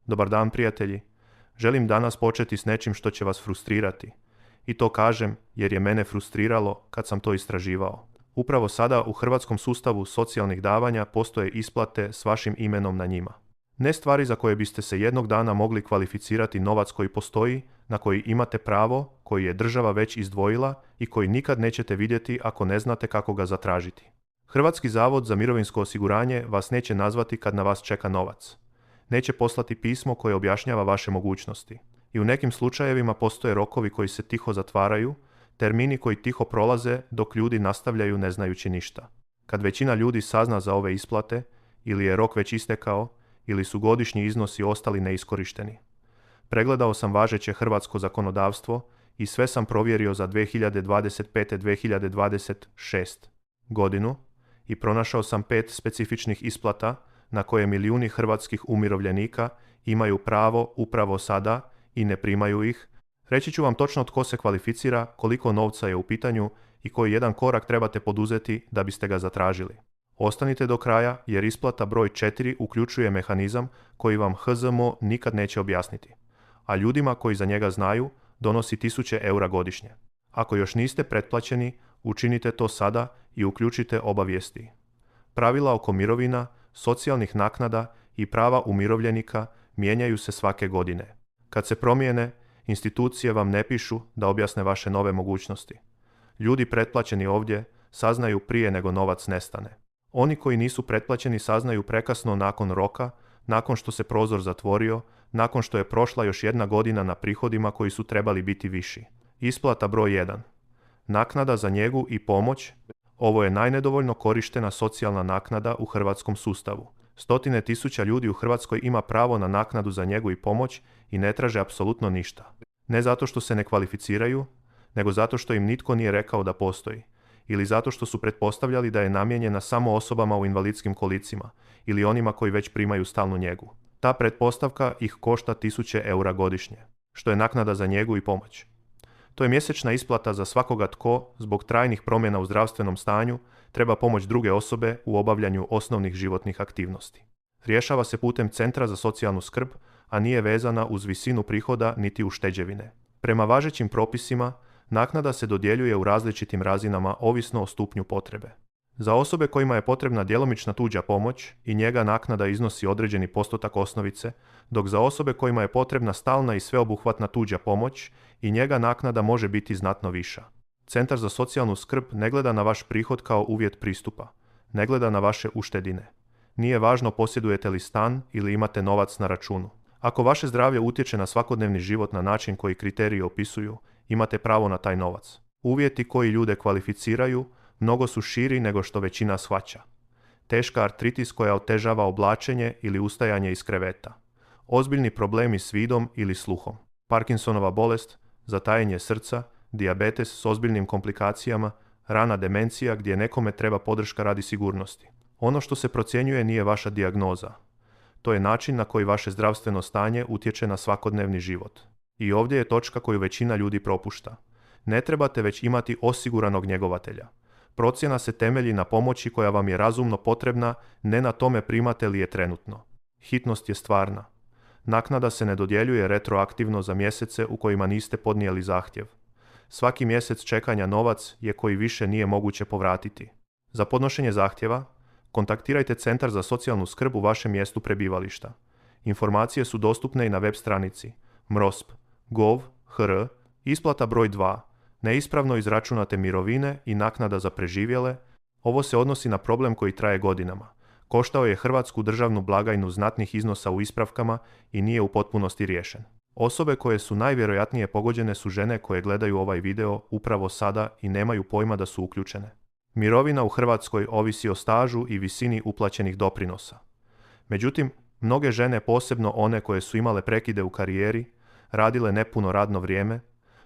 Dobar dan, prijatelji. Želim danas početi s nečim što će vas frustrirati. I to kažem jer je mene frustriralo kad sam to istraživao. Upravo sada u hrvatskom sustavu socijalnih davanja postoje isplate s vašim imenom na njima. Ne stvari za koje biste se jednog dana mogli kvalificirati novac koji postoji, na koji imate pravo, koji je država već izdvojila i koji nikad nećete vidjeti ako ne znate kako ga zatražiti. Hrvatski zavod za mirovinsko osiguranje vas neće nazvati kad na vas čeka novac. Neće poslati pismo koje objašnjava vaše mogućnosti. I u nekim slučajevima postoje rokovi koji se tiho zatvaraju, termini koji tiho prolaze dok ljudi nastavljaju ne znajući ništa. Kad većina ljudi sazna za ove isplate, ili je rok već istekao, ili su godišnji iznosi ostali neiskorišteni. Pregledao sam važeće hrvatsko zakonodavstvo i sve sam provjerio za 2025-2026 godinu i pronašao sam 5 specifičnih isplata na koje milijuni hrvatskih umirovljenika imaju pravo upravo sada i ne primaju ih. Reći ću vam točno tko se kvalificira, koliko novca je u pitanju i koji jedan korak trebate poduzeti da biste ga zatražili. Ostanite do kraja jer isplata broj 4 uključuje mehanizam koji vam HZMO nikad neće objasniti, a ljudima koji za njega znaju donosi 1000 eura godišnje. Ako još niste pretplaćeni, učinite to sada i uključite obavijesti. Pravila oko mirovina, socijalnih naknada i prava umirovljenika mijenjaju se svake godine. Kad se promijene, institucije vam ne pišu da objasne vaše nove mogućnosti. Ljudi pretplaćeni ovdje saznaju prije nego novac nestane. Oni koji nisu pretplaćeni saznaju prekasno nakon roka, nakon što se prozor zatvorio, nakon što je prošla još jedna godina na prihodima koji su trebali biti viši. Isplata broj 1. Naknada za njegu i pomoć. Ovo je najnedovoljno korištena socijalna naknada u hrvatskom sustavu. Stotine tisuća ljudi u Hrvatskoj ima pravo na naknadu za njegu i pomoć i ne traže apsolutno ništa. Ne zato što se ne kvalificiraju, nego zato što im nitko nije rekao da postoji. Ili zato što su pretpostavljali da je namijenjena samo osobama u invalidskim kolicima ili onima koji već primaju stalnu njegu. Ta pretpostavka ih košta 1000 eura godišnje, što je naknada za njegu i pomoć. To je mjesečna isplata za svakoga tko, zbog trajnih promjena u zdravstvenom stanju, treba pomoć druge osobe u obavljanju osnovnih životnih aktivnosti. Rješava se putem Centra za socijalnu skrb, a nije vezana uz visinu prihoda niti ušteđevine. Prema važećim propisima, naknada se dodjeljuje u različitim razinama ovisno o stupnju potrebe. Za osobe kojima je potrebna djelomična tuđa pomoć i njega naknada iznosi određeni postotak osnovice, dok za osobe kojima je potrebna stalna i sveobuhvatna tuđa pomoć i njega naknada može biti znatno viša. Centar za socijalnu skrb ne gleda na vaš prihod kao uvjet pristupa, ne gleda na vaše uštedine. Nije važno posjedujete li stan ili imate novac na računu. Ako vaše zdravlje utječe na svakodnevni život na način koji kriteriji opisuju, imate pravo na taj novac. Uvjeti koji ljude kvalificiraju mnogo su širi nego što većina shvaća. Teška artritis koja otežava oblačenje ili ustajanje iz kreveta. Ozbiljni problemi s vidom ili sluhom. Parkinsonova bolest, zatajenje srca, dijabetes s ozbiljnim komplikacijama, rana demencija gdje nekome treba podrška radi sigurnosti. Ono što se procjenjuje nije vaša dijagnoza. To je način na koji vaše zdravstveno stanje utječe na svakodnevni život. I ovdje je točka koju većina ljudi propušta. Ne trebate već imati osiguranog njegovatelja. Procjena se temelji na pomoći koja vam je razumno potrebna, ne na tome primate li je trenutno. Hitnost je stvarna. Naknada se ne dodjeljuje retroaktivno za mjesece u kojima niste podnijeli zahtjev. Svaki mjesec čekanja novac je koji više nije moguće povratiti. Za podnošenje zahtjeva, kontaktirajte Centar za socijalnu skrb u vašem mjestu prebivališta. Informacije su dostupne i na web stranici mrosp.gov.hr. Isplata broj 2. Neispravno izračunate mirovine i naknada za preživjele. Ovo se odnosi na problem koji traje godinama. Koštao je hrvatsku državnu blagajnu znatnih iznosa u ispravkama i nije u potpunosti riješen. Osobe koje su najvjerojatnije pogođene su žene koje gledaju ovaj video upravo sada i nemaju pojma da su uključene. Mirovina u Hrvatskoj ovisi o stažu i visini uplaćenih doprinosa. Međutim, mnoge žene, posebno one koje su imale prekide u karijeri, radile nepuno radno vrijeme,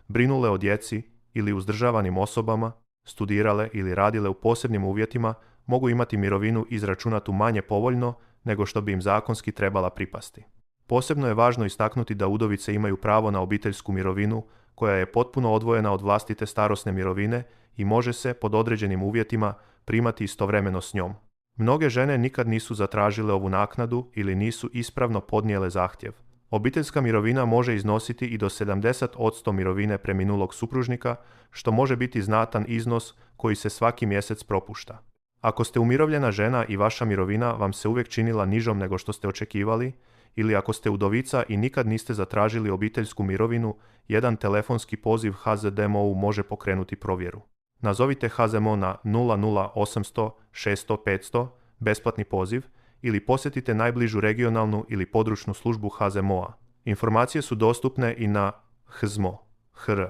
brinule o djeci ili uzdržavanim osobama, studirale ili radile u posebnim uvjetima, mogu imati mirovinu izračunatu manje povoljno nego što bi im zakonski trebala pripasti. Posebno je važno istaknuti da udovice imaju pravo na obiteljsku mirovinu koja je potpuno odvojena od vlastite starosne mirovine i može se, pod određenim uvjetima, primati istovremeno s njom. Mnoge žene nikad nisu zatražile ovu naknadu ili nisu ispravno podnijele zahtjev. Obiteljska mirovina može iznositi i do 70% mirovine preminulog supružnika, što može biti znatan iznos koji se svaki mjesec propušta. Ako ste umirovljena žena i vaša mirovina vam se uvijek činila nižom nego što ste očekivali, ili ako ste udovica i nikad niste zatražili obiteljsku mirovinu, jedan telefonski poziv HZMO-u može pokrenuti provjeru. Nazovite HZMO na 00800 600 500, besplatni poziv, ili posjetite najbližu regionalnu ili područnu službu HZMO-a. Informacije su dostupne i na HZMO.hr.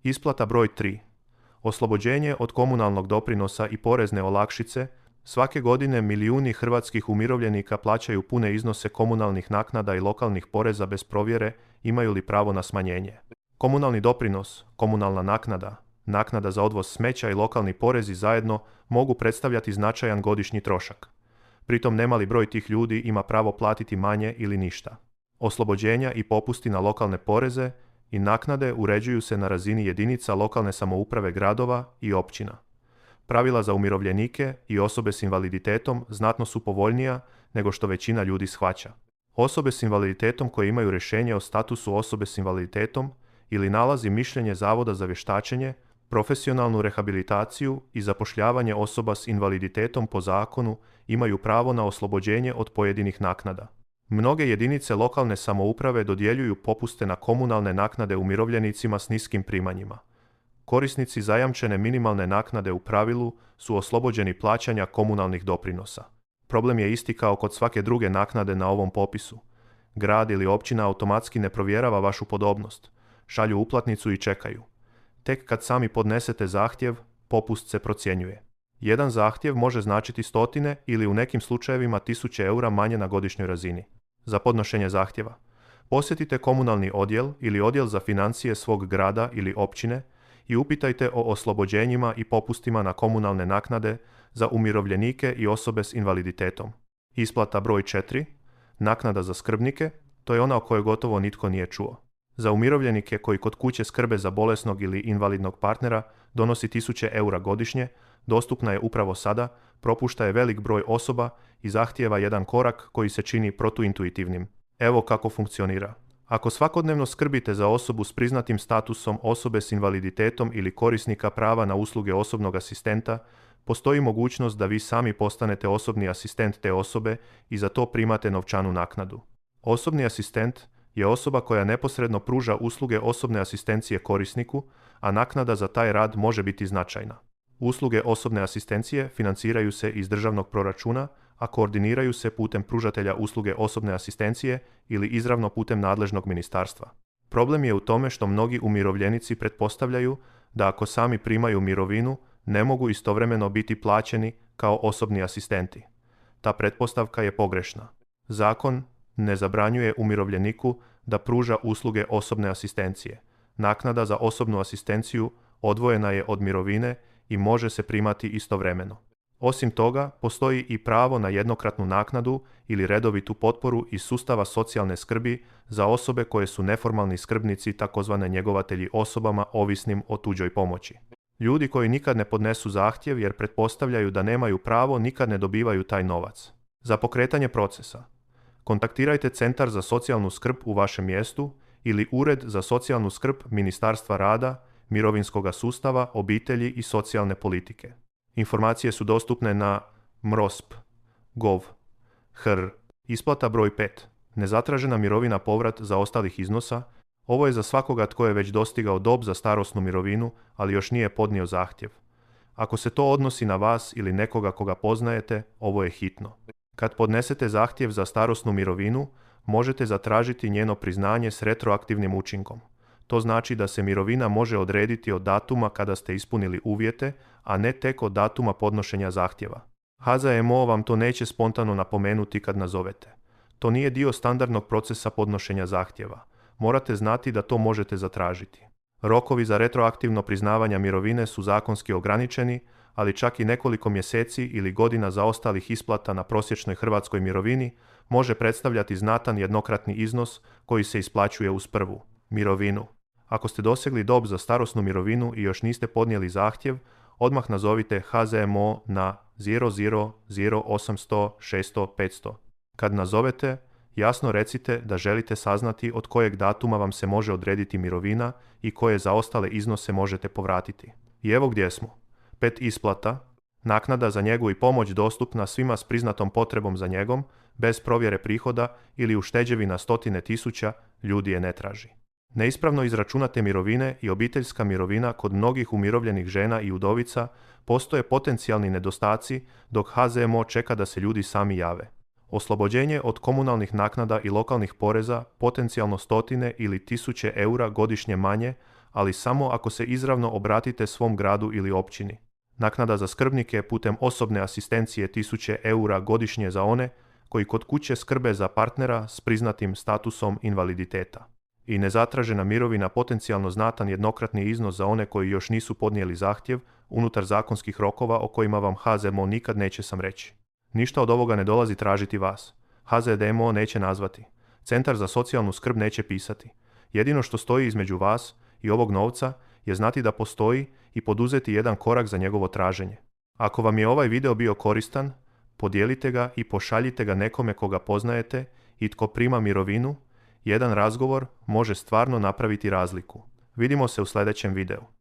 Isplata broj 3. Oslobođenje od komunalnog doprinosa i porezne olakšice. Svake godine milijuni hrvatskih umirovljenika plaćaju pune iznose komunalnih naknada i lokalnih poreza bez provjere imaju li pravo na smanjenje. Komunalni doprinos, komunalna naknada, naknada za odvoz smeća i lokalni porezi zajedno mogu predstavljati značajan godišnji trošak. Pritom nemali broj tih ljudi ima pravo platiti manje ili ništa. Oslobođenja i popusti na lokalne poreze i naknade uređuju se na razini jedinica lokalne samouprave gradova i općina. Pravila za umirovljenike i osobe s invaliditetom znatno su povoljnija nego što većina ljudi shvaća. Osobe s invaliditetom koje imaju rješenje o statusu osobe s invaliditetom ili nalazi mišljenje Zavoda za vještačenje, profesionalnu rehabilitaciju i zapošljavanje osoba s invaliditetom po zakonu imaju pravo na oslobođenje od pojedinih naknada. Mnoge jedinice lokalne samouprave dodjeljuju popuste na komunalne naknade umirovljenicima s niskim primanjima. Korisnici zajamčene minimalne naknade u pravilu su oslobođeni plaćanja komunalnih doprinosa. Problem je isti kao kod svake druge naknade na ovom popisu. Grad ili općina automatski ne provjerava vašu podobnost, šalju uplatnicu i čekaju. Tek kad sami podnesete zahtjev, popust se procjenjuje. Jedan zahtjev može značiti stotine ili u nekim slučajevima 1000 eura manje na godišnjoj razini. Za podnošenje zahtjeva posjetite komunalni odjel ili odjel za financije svog grada ili općine i upitajte o oslobođenjima i popustima na komunalne naknade za umirovljenike i osobe s invaliditetom. Isplata broj 4. Naknada za skrbnike, to je ona o kojoj gotovo nitko nije čuo. Za umirovljenike koji kod kuće skrbe za bolesnog ili invalidnog partnera donosi 1000 eura godišnje, dostupna je upravo sada, propušta je velik broj osoba i zahtijeva jedan korak koji se čini protuintuitivnim. Evo kako funkcionira. Ako svakodnevno skrbite za osobu s priznatim statusom osobe s invaliditetom ili korisnika prava na usluge osobnog asistenta, postoji mogućnost da vi sami postanete osobni asistent te osobe i za to primate novčanu naknadu. Osobni asistent je osoba koja neposredno pruža usluge osobne asistencije korisniku, a naknada za taj rad može biti značajna. Usluge osobne asistencije financiraju se iz državnog proračuna, a koordiniraju se putem pružatelja usluge osobne asistencije ili izravno putem nadležnog ministarstva. Problem je u tome što mnogi umirovljenici pretpostavljaju da ako sami primaju mirovinu, ne mogu istovremeno biti plaćeni kao osobni asistenti. Ta pretpostavka je pogrešna. Zakon ne zabranjuje umirovljeniku da pruža usluge osobne asistencije. Naknada za osobnu asistenciju odvojena je od mirovine i može se primati istovremeno. Osim toga, postoji i pravo na jednokratnu naknadu ili redovitu potporu iz sustava socijalne skrbi za osobe koje su neformalni skrbnici, takozvane njegovatelji osobama ovisnim o tuđoj pomoći. Ljudi koji nikad ne podnesu zahtjev jer pretpostavljaju da nemaju pravo, nikad ne dobivaju taj novac. Za pokretanje procesa kontaktirajte Centar za socijalnu skrb u vašem mjestu ili Ured za socijalnu skrb Ministarstva rada, mirovinskoga sustava, obitelji i socijalne politike. Informacije su dostupne na mrosp.gov.hr. Isplata broj 5. Nezatražena mirovina povrat za ostalih iznosa. Ovo je za svakoga tko je već dostigao dob za starosnu mirovinu, ali još nije podnio zahtjev. Ako se to odnosi na vas ili nekoga koga poznajete, ovo je hitno. Kad podnesete zahtjev za starosnu mirovinu, možete zatražiti njeno priznanje s retroaktivnim učinkom. To znači da se mirovina može odrediti od datuma kada ste ispunili uvjete, a ne tek od datuma podnošenja zahtjeva. HZMO vam to neće spontano napomenuti kad nazovete. To nije dio standardnog procesa podnošenja zahtjeva. Morate znati da to možete zatražiti. Rokovi za retroaktivno priznavanje mirovine su zakonski ograničeni, ali čak i nekoliko mjeseci ili godina zaostalih isplata na prosječnoj hrvatskoj mirovini može predstavljati znatan jednokratni iznos koji se isplaćuje uz prvu mirovinu. Ako ste dosegli dob za starosnu mirovinu i još niste podnijeli zahtjev, odmah nazovite HZMO na 000 800 600 500. Kad nazovete, Jasno recite da želite saznati od kojeg datuma vam se može odrediti mirovina i koje zaostale iznose možete povratiti. I evo gdje smo. 5 isplata, naknada za njegu i pomoć dostupna svima s priznatom potrebom za njegom, bez provjere prihoda ili ušteđevina stotine tisuća ljudi je ne traži. Neispravno izračunate mirovine i obiteljska mirovina kod mnogih umirovljenih žena i udovica postoje potencijalni nedostaci dok HZMO čeka da se ljudi sami jave. Oslobođenje od komunalnih naknada i lokalnih poreza potencijalno stotine ili tisuće eura godišnje manje, ali samo ako se izravno obratite svom gradu ili općini. Naknada za skrbnike putem osobne asistencije 1000 eura godišnje za one koji kod kuće skrbe za partnera s priznatim statusom invaliditeta. I nezatražena mirovina potencijalno znatan jednokratni iznos za one koji još nisu podnijeli zahtjev unutar zakonskih rokova o kojima vam HZMO nikad neće sam reći. Ništa od ovoga ne dolazi tražiti vas. HZDMO neće nazvati. Centar za socijalnu skrb neće pisati. Jedino što stoji između vas i ovog novca je znati da postoji i poduzeti jedan korak za njegovo traženje. Ako vam je ovaj video bio koristan, podijelite ga i pošaljite ga nekome koga poznajete i tko prima mirovinu. Jedan razgovor može stvarno napraviti razliku. Vidimo se u sljedećem videu.